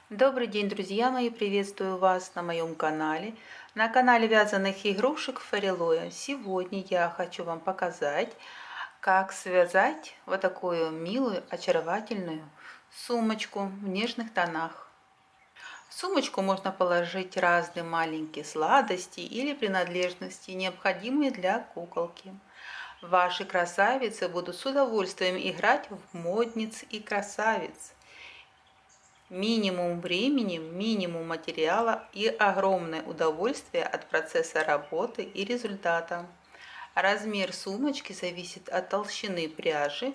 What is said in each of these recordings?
Добрый день, друзья мои! Приветствую вас на моем канале, на канале вязаных игрушек Фарилоя. Сегодня я хочу вам показать, как связать вот такую милую, очаровательную сумочку в нежных тонах. В сумочку можно положить разные маленькие сладости или принадлежности, необходимые для куколки. Ваши красавицы будут с удовольствием играть в модниц и красавиц. Минимум времени, минимум материала и огромное удовольствие от процесса работы и результата. Размер сумочки зависит от толщины пряжи.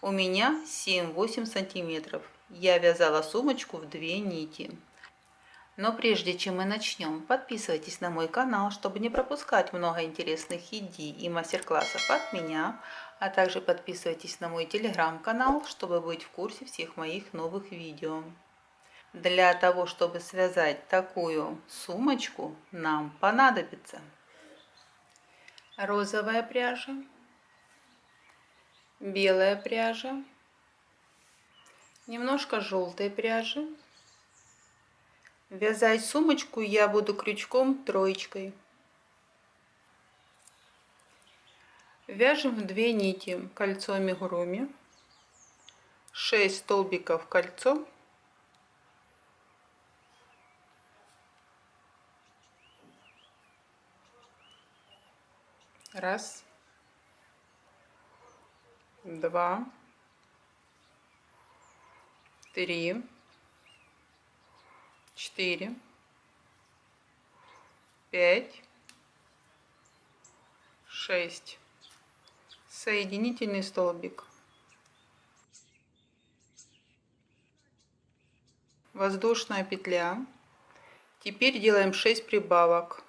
У меня 7-8 сантиметров. Я вязала сумочку в 2 нити. Но прежде чем мы начнем, подписывайтесь на мой канал, чтобы не пропускать много интересных идей и мастер-классов от меня, а также подписывайтесь на мой телеграм-канал, чтобы быть в курсе всех моих новых видео. Для того, чтобы связать такую сумочку, нам понадобится розовая пряжа, белая пряжа, немножко желтой пряжи. Вязать сумочку я буду крючком троечкой. Вяжем в 2 нити кольцо амигуруми, 6 столбиков кольцо, раз, два, три, 4, 5, 6. Соединительный столбик, воздушная петля. Теперь делаем 6 прибавок,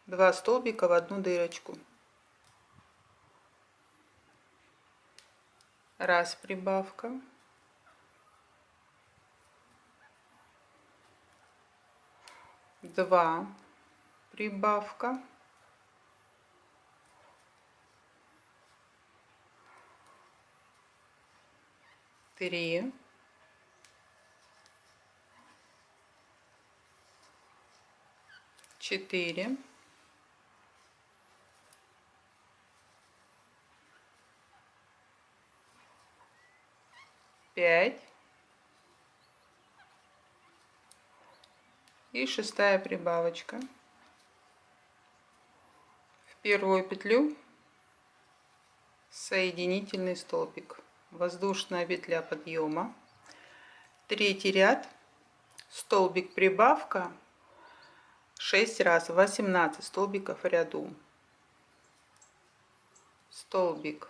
2 столбика в одну дырочку. Раз прибавка, два прибавка, три, четыре, пять и 6-я прибавочка. В первую петлю соединительный столбик, воздушная петля подъема, 3-й ряд, столбик прибавка, 6 раз, 18 столбиков в ряду, столбик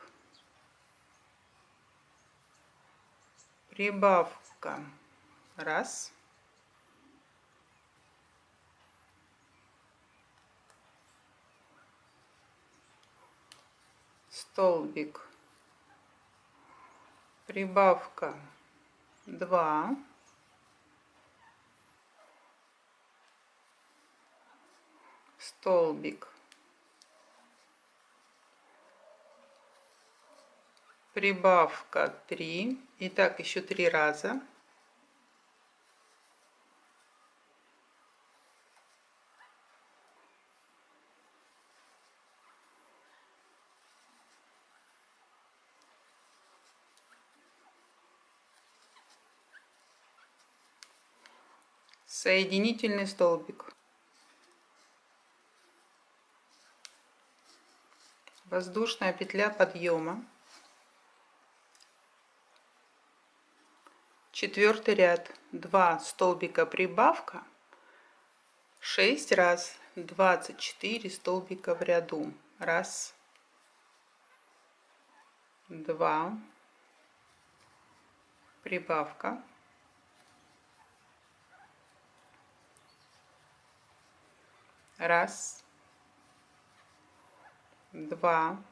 прибавка, раз, столбик прибавка, 2, столбик прибавка, 3, и так еще 3 раза, соединительный столбик, воздушная петля подъема, 4-й ряд, 2 столбика прибавка, 6 раз, 24 столбика в ряду, раз, два, прибавка, раз, два,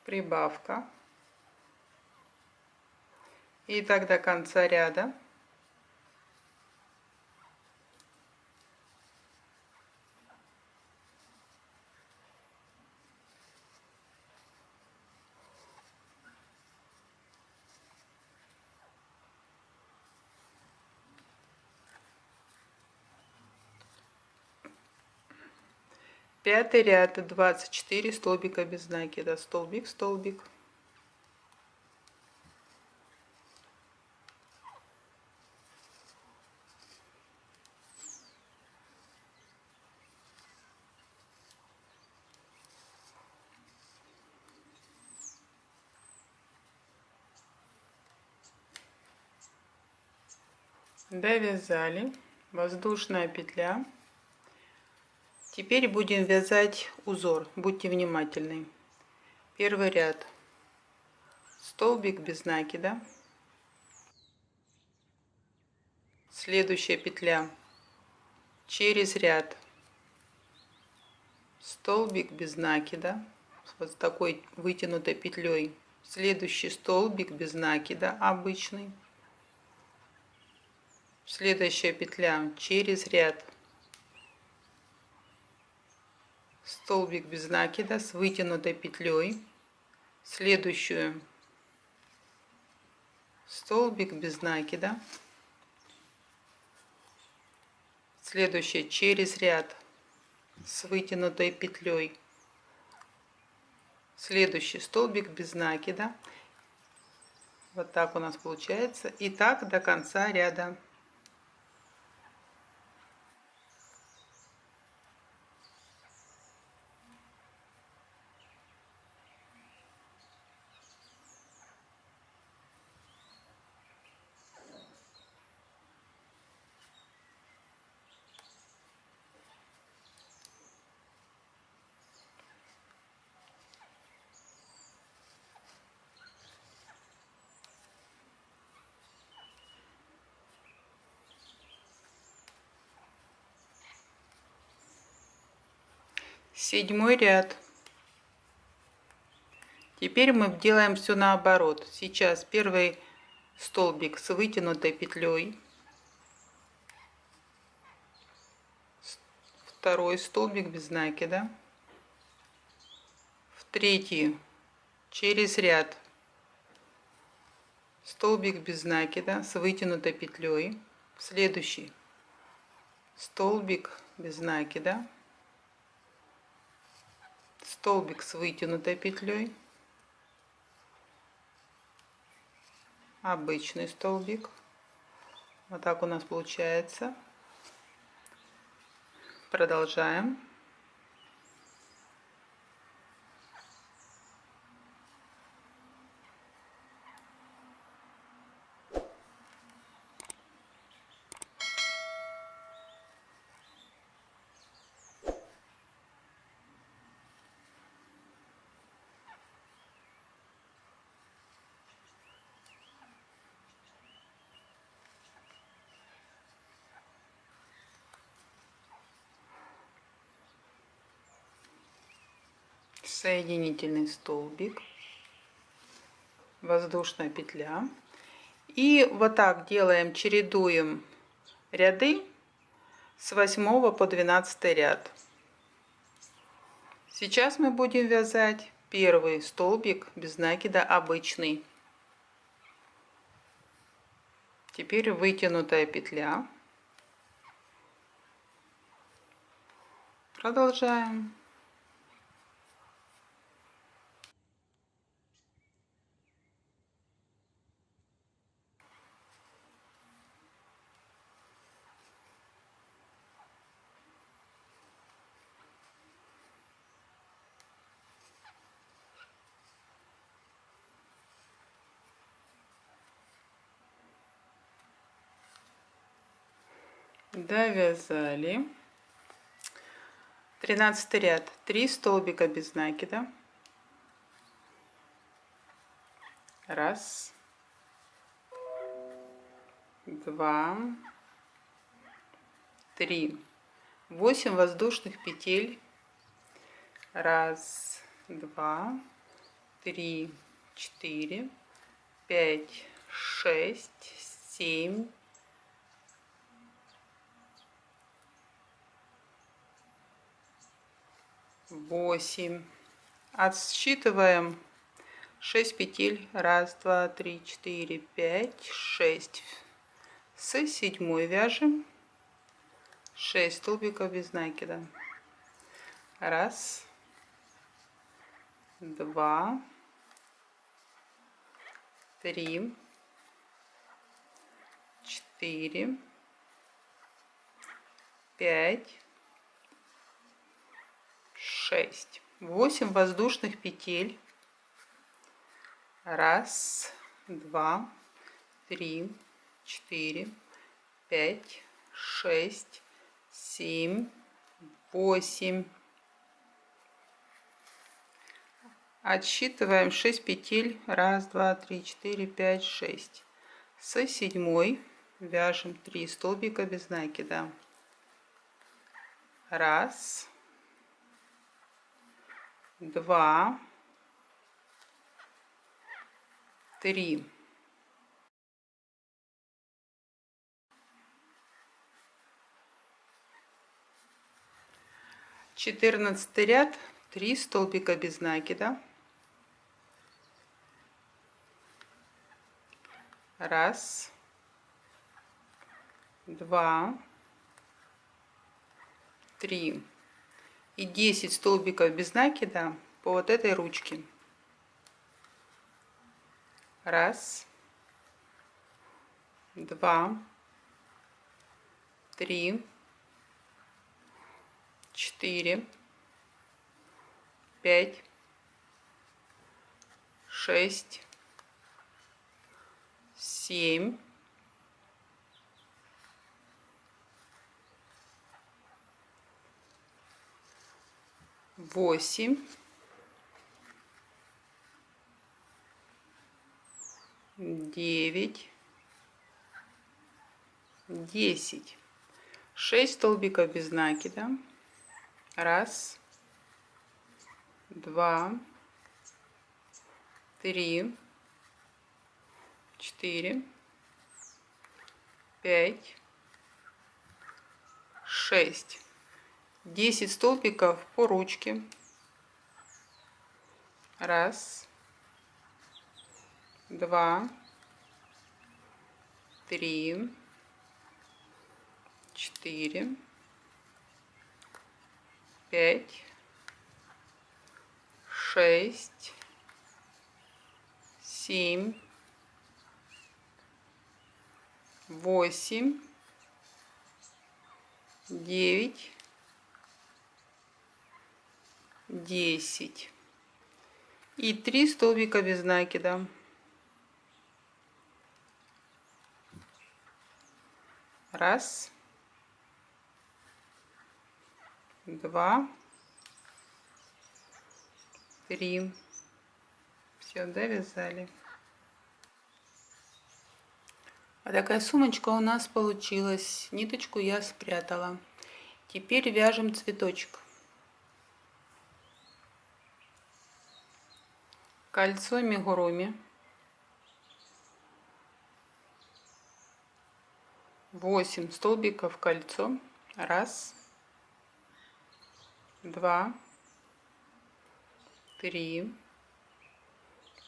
прибавка, и так до конца ряда. 5 ряд, 24 столбика без накида, столбик, столбик. Довязали, воздушная петля. Теперь будем вязать узор, будьте внимательны. Первый ряд, столбик без накида, следующая петля через ряд, столбик без накида, вот с такой вытянутой петлей, следующий столбик без накида обычный, следующая петля через ряд, столбик без накида с вытянутой петлей, следующую столбик без накида, следующий через ряд с вытянутой петлей, следующий столбик без накида. Вот так у нас получается, и так до конца ряда. Седьмой ряд. Теперь мы делаем все наоборот. Сейчас первый столбик с вытянутой петлей, второй столбик без накида, в третий через ряд столбик без накида с вытянутой петлей, в следующий столбик без накида, столбик с вытянутой петлей, обычный столбик. Вот так у нас получается. Продолжаем. Соединительный столбик, воздушная петля, и вот так делаем, чередуем ряды с 8 по 12 ряд. Сейчас мы будем вязать первый столбик без накида обычный. Теперь вытянутая петля. Продолжаем. Довязали. 13 ряд, 3 столбика без накида, раз, два, три, 8 воздушных петель, раз, два, три, 4, 5, 6, 7, 8. Отсчитываем 6 петель. 1, 2, 3, 4, 5, 6. С 7 вяжем 6 столбиков без накида. Раз, два, три, четыре, пять, шесть. 8 воздушных петель. Раз, два, три, четыре, пять, шесть, семь, 8. Отсчитываем 6 петель. Раз, два, три, четыре, пять, шесть. С седьмой вяжем 3 столбика без накида. Раз, два, три. 14 ряд, 3 столбика без накида. Раз, два, три. И 10 столбиков без накида по вот этой ручке. Раз, два, три, четыре, пять, шесть, семь, 8, 9, 10. 6 столбиков без накида. Раз, два, три, четыре, пять, шесть. 10 столбиков по ручке. Раз, два, три, четыре, пять, шесть, семь, 8, 9, 10. И 3 столбика без накида. Раз, два, три. Все, довязали. Вот такая сумочка у нас получилась. Ниточку я спрятала. Теперь вяжем цветочек. Кольцо амигуруми. 8 столбиков кольцо. Раз, два, три,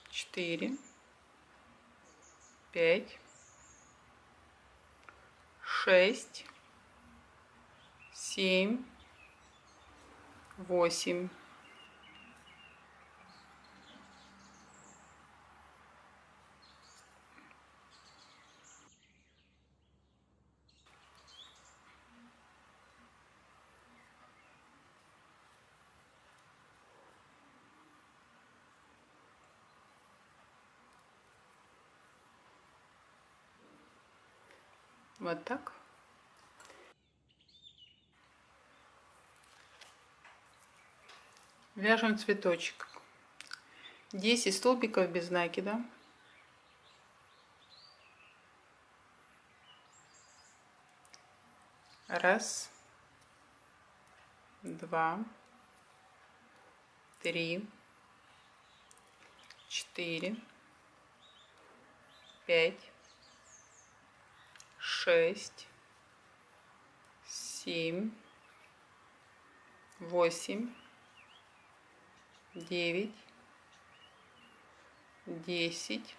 четыре, пять, шесть, семь, 8. Вот так. Вяжем цветочек. 10 столбиков без накида. Раз, два, три, четыре, пять, шесть, семь, 8, 9, 10.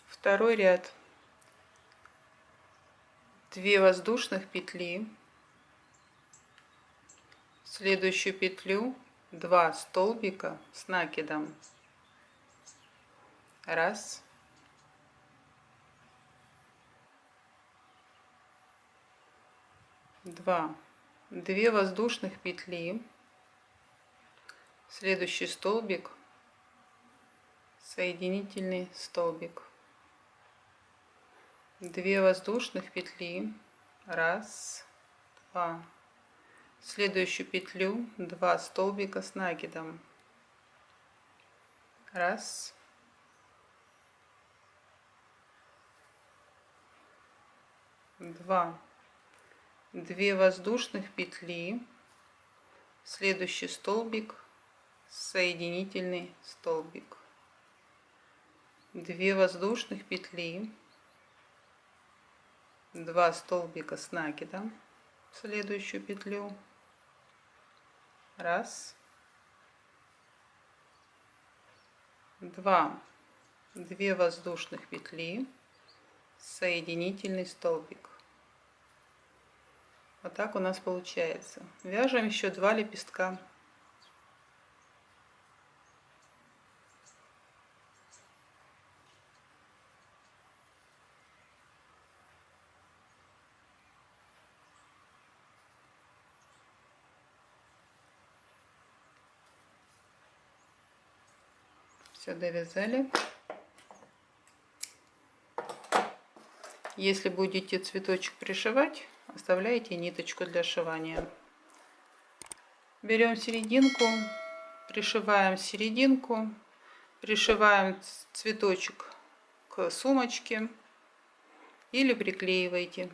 Второй ряд. 2 воздушных петли, в следующую петлю 2 столбика с накидом. 1, 2, 2 воздушных петли, следующий столбик, соединительный столбик, 2 воздушных петли, 1, 2, следующую петлю 2 столбика с накидом, 1, 2, 2 воздушных петли, следующий столбик, соединительный столбик, 2 воздушных петли, 2 столбика с накидом, в следующую петлю, 1, 2, 2 воздушных петли, соединительный столбик. Вот так у нас получается. Вяжем еще 2 лепестка. Все, довязали. Если будете цветочек пришивать, оставляйте ниточку для сшивания. Берем серединку, пришиваем серединку, пришиваем цветочек к сумочке или приклеивайте.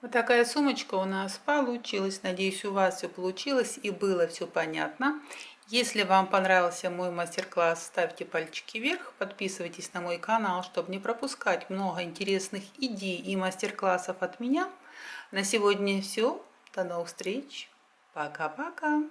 Вот такая сумочка у нас получилась. Надеюсь, у вас все получилось и было все понятно. Если вам понравился мой мастер-класс, ставьте пальчики вверх, подписывайтесь на мой канал, чтобы не пропускать много интересных идей и мастер-классов от меня. На сегодня все. До новых встреч. Пока-пока.